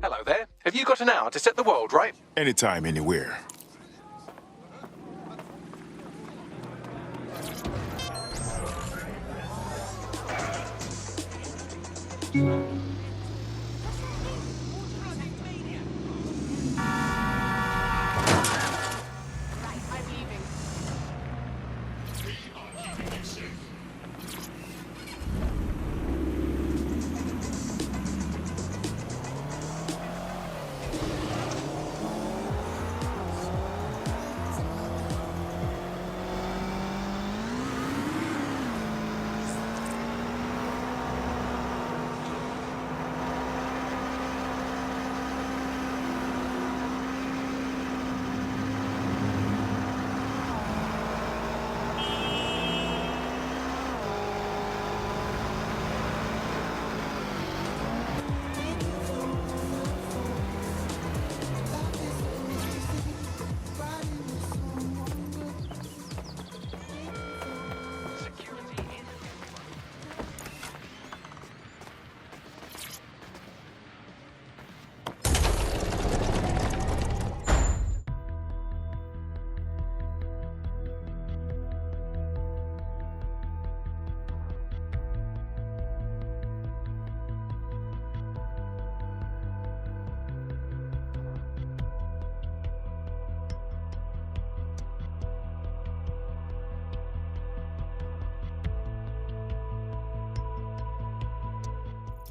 Hello there. Have you got an hour to set the world right? Anytime, anywhere.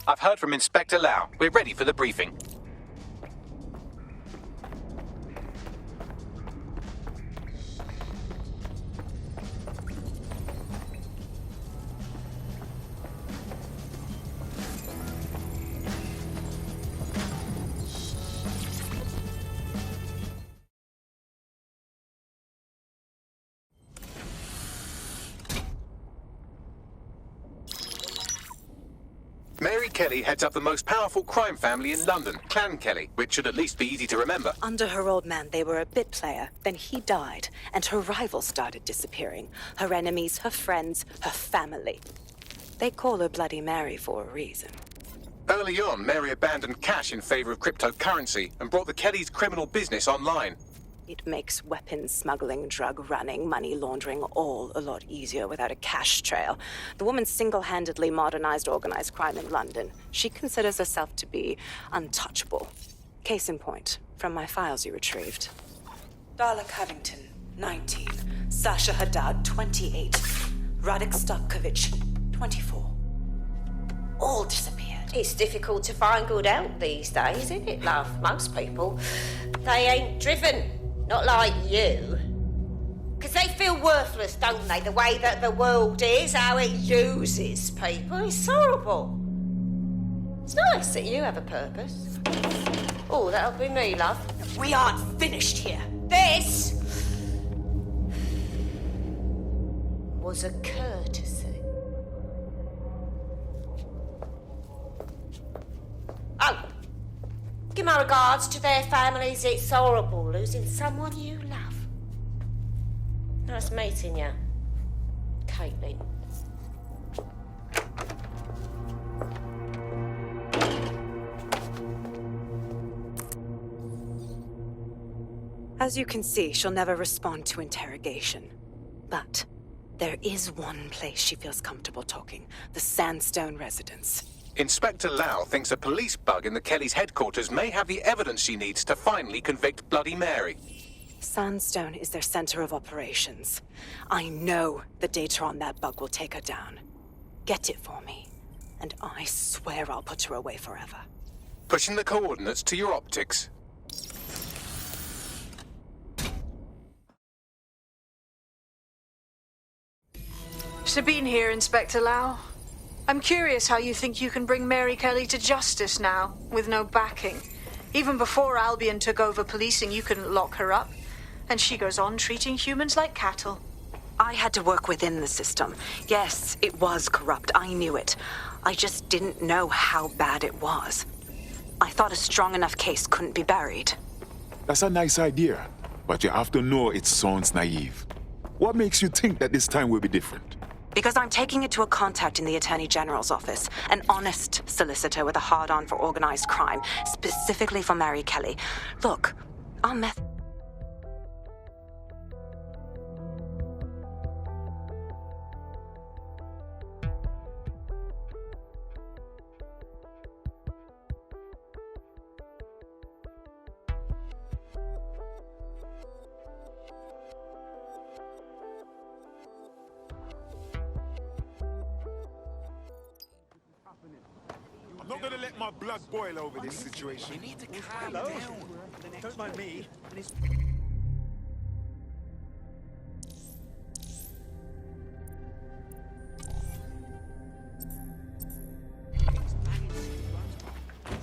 I've heard from Inspector Lau. We're ready for the briefing. Mary Kelley heads up the most powerful crime family in London, Clan Kelley, which should at least be easy to remember. Under her old man, they were a bit player. Then he died, and her rivals started disappearing. Her enemies, her friends, her family. They call her Bloody Mary for a reason. Early on, Mary abandoned cash in favor of cryptocurrency and brought the Kellys' criminal business online. It makes weapons smuggling, drug running, money laundering all a lot easier without a cash trail. The woman single-handedly modernized organized crime in London. She considers herself to be untouchable. Case in point, from my files you retrieved. Darla Covington, 19. Sasha Haddad, 28. Radek Stokovich, 24. All disappeared. It's difficult to find good help these days, isn't it, love? Most people, they ain't driven. Not like you. Because they feel worthless, don't they? The way that the world is, how it uses people. It's horrible. It's nice that you have a purpose. Oh, that'll be me, love. We aren't finished here. This was a courtesy. Oh, give my regards to their families. It's horrible losing someone you love. Nice meeting you, Caitlin. As you can see, she'll never respond to interrogation. But there is one place she feels comfortable talking. The Sandstone residence. Inspector Lau thinks a police bug in the Kelley's headquarters may have the evidence she needs to finally convict Bloody Mary. Sandstone is their center of operations. I know the data on that bug will take her down. Get it for me, and I swear I'll put her away forever. Pushing the coordinates to your optics. Sabine here, Inspector Lau. I'm curious how you think you can bring Mary Kelley to justice now, with no backing. Even before Albion took over policing, you couldn't lock her up. And she goes on treating humans like cattle. I had to work within the system. Yes, it was corrupt. I knew it. I just didn't know how bad it was. I thought a strong enough case couldn't be buried. That's a nice idea, but you have to know it sounds naive. What makes you think that this time will be different? Because I'm taking it to a contact in the Attorney General's office, an honest solicitor with a hard-on for organized crime, specifically for Mary Kelley. Look, our method... I'm not gonna let my blood boil over this situation. You need to calm down. Don't mind me.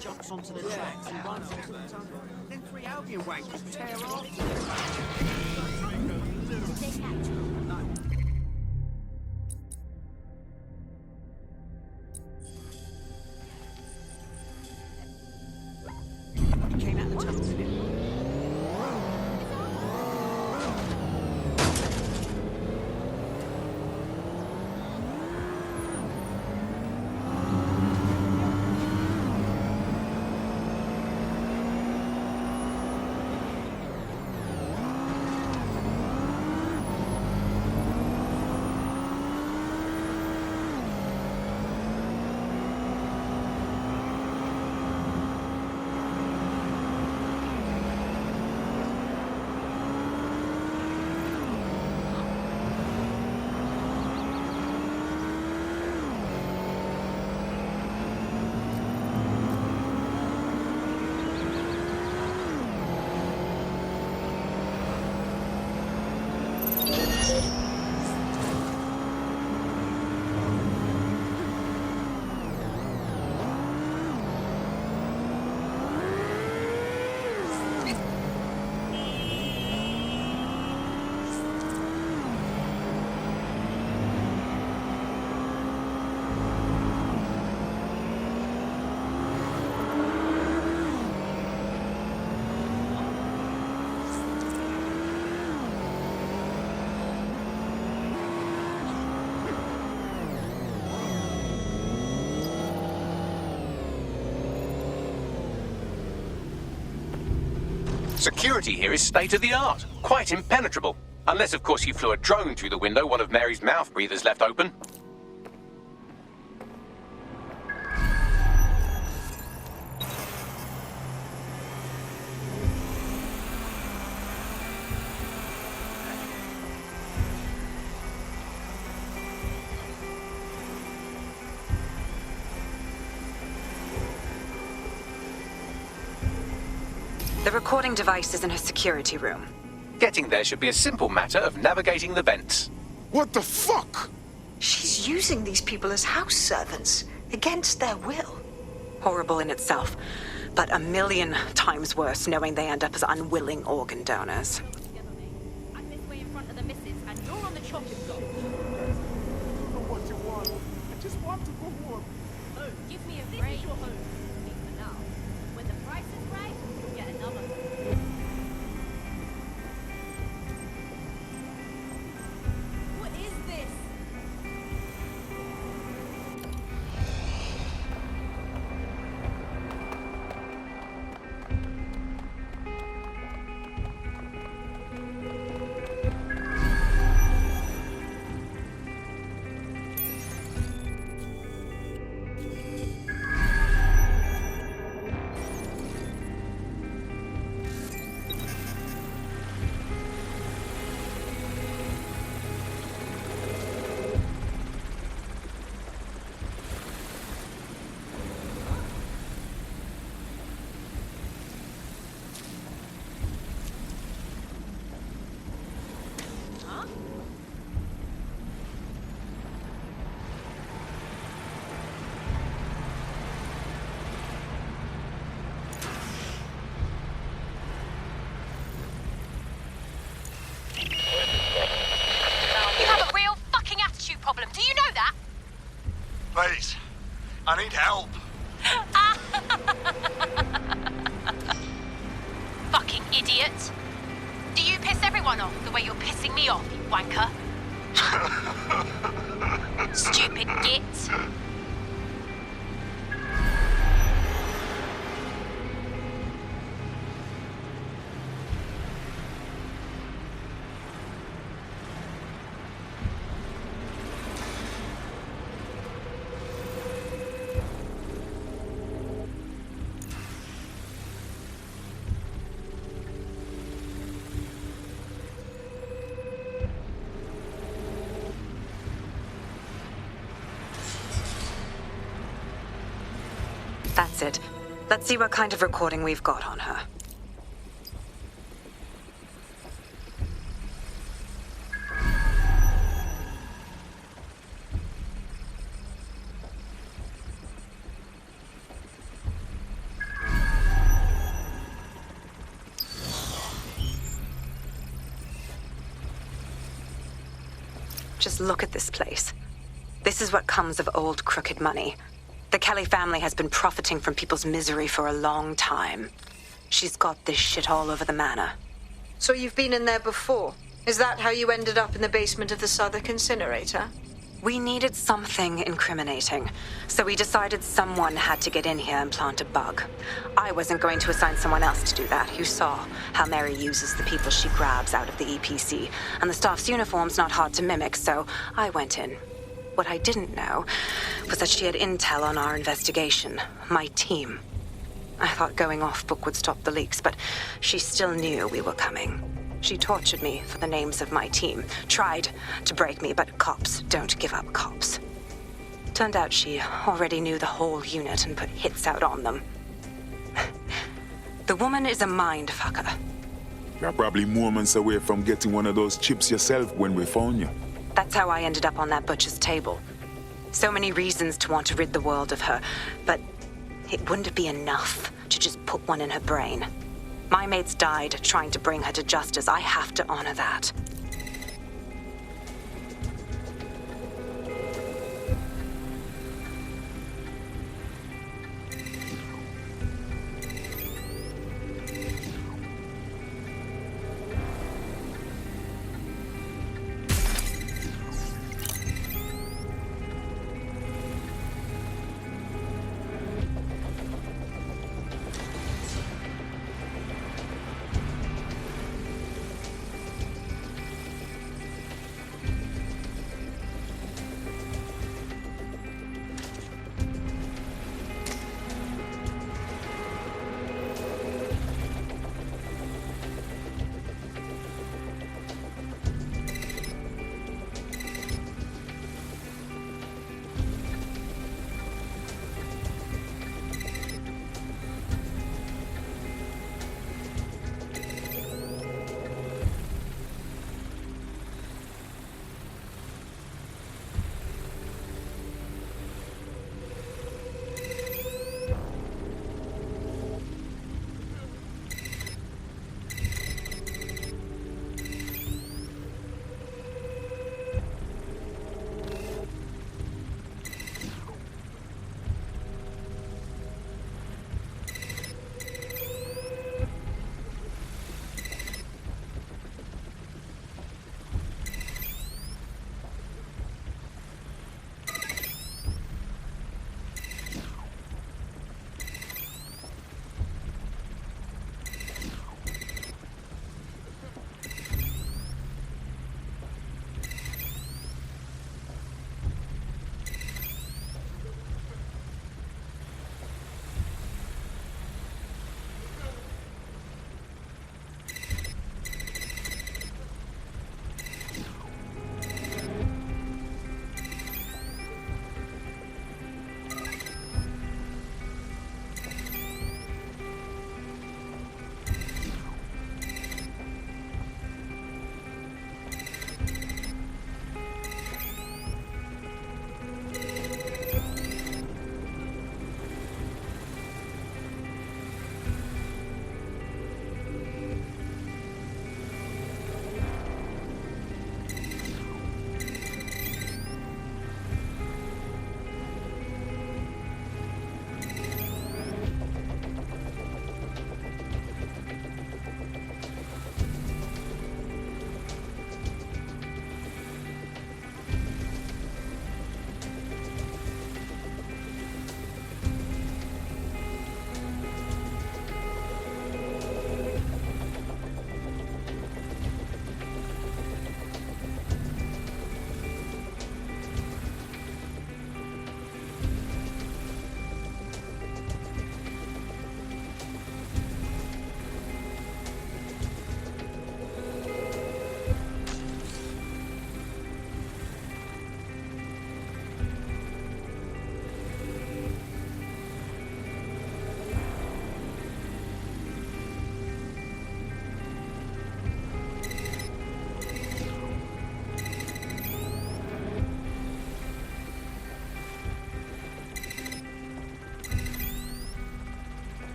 Jumps onto the tracks and runs into the tunnel. Then three Albion wankers tear off. Came out the tunnel, didn't it? Security here is state-of-the-art, quite impenetrable. Unless, of course, you flew a drone through the window one of Mary's mouth breathers left open. The recording device is in her security room. Getting there should be a simple matter of navigating the vents. What the fuck? She's using these people as house servants, against their will. Horrible in itself, but a million times worse knowing they end up as unwilling organ donors. I'm this way in front of the missus, and you're on the chopping block. What you want? I just want to go home. Oh, give me a break. This is your home. Speak for now. When the price is right, you'll get another home. What is this? idiot. Do you piss everyone off the way you're pissing me off, you wanker? Stupid git. That's it. Let's see what kind of recording we've got on her. Just look at this place. This is what comes of old crooked money. The Kelley family has been profiting from people's misery for a long time. She's got this shit all over the manor. So you've been in there before? Is that how you ended up in the basement of the Southwark incinerator? We needed something incriminating, so we decided someone had to get in here and plant a bug. I wasn't going to assign someone else to do that. You saw how Mary uses the people she grabs out of the EPC, and the staff's uniform's not hard to mimic, so I went in. What I didn't know was that she had intel on our investigation, my team. I thought going off book would stop the leaks, but she still knew we were coming. She tortured me for the names of my team, tried to break me, but cops don't give up cops. Turned out she already knew the whole unit and put hits out on them. The woman is a mind fucker. You're probably moments away from getting one of those chips yourself when we found you. That's how I ended up on that butcher's table. So many reasons to want to rid the world of her, but it wouldn't be enough to just put one in her brain. My mates died trying to bring her to justice. I have to honor that.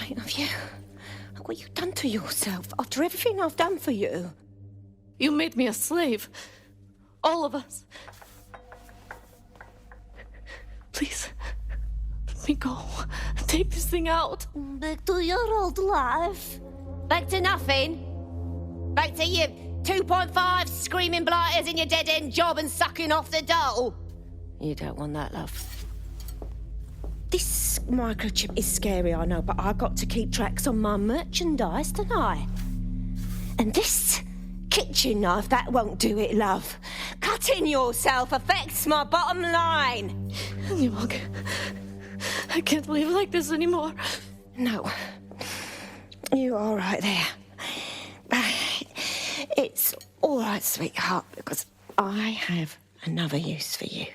shame of you. What you done to yourself after everything I've done for you? You made me a slave. All of us. Please, let me go. Take this thing out. Back to your old life. Back to nothing. Back to you 2.5 screaming blighters in your dead-end job and sucking off the dole. You don't want that, love. This microchip is scary, I know, but I got to keep tracks on my merchandise, don't I? And this kitchen knife, that won't do it, love. Cutting yourself affects my bottom line. I can't live like this anymore. No. You're all right there. It's all right, sweetheart, because I have another use for you.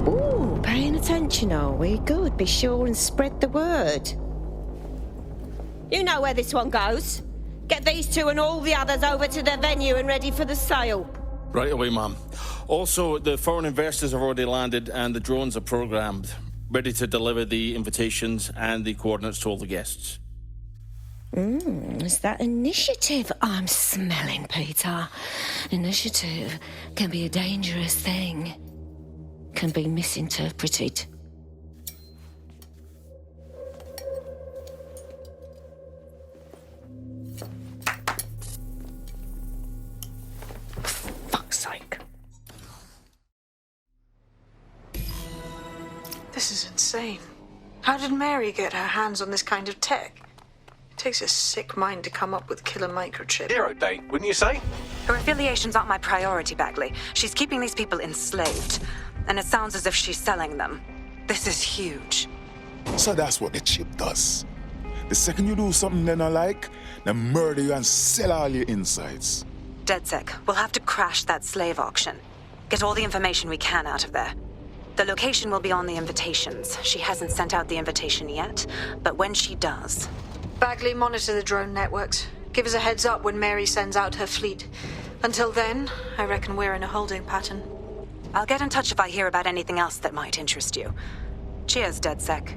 Ooh, paying attention, are we? Good. Be sure and spread the word. You know where this one goes. Get these two and all the others over to the venue and ready for the sale. Right away, Mum. Also, the foreign investors have already landed and the drones are programmed, ready to deliver the invitations and the coordinates to all the guests. Is that initiative I'm smelling, Peter? Initiative can be a dangerous thing. Can be misinterpreted. Fuck's sake. This is insane. How did Mary get her hands on this kind of tech? It takes a sick mind to come up with killer microchip. 0 date, wouldn't you say? Her affiliations aren't my priority, Bagley. She's keeping these people enslaved. And it sounds as if she's selling them. This is huge. So that's what the chip does. The second you do something they don't like, they murder you and sell all your insides. DedSec, we'll have to crash that slave auction. Get all the information we can out of there. The location will be on the invitations. She hasn't sent out the invitation yet, but when she does... Bagley, monitor the drone networks. Give us a heads up when Mary sends out her fleet. Until then, I reckon we're in a holding pattern. I'll get in touch if I hear about anything else that might interest you. Cheers, DedSec.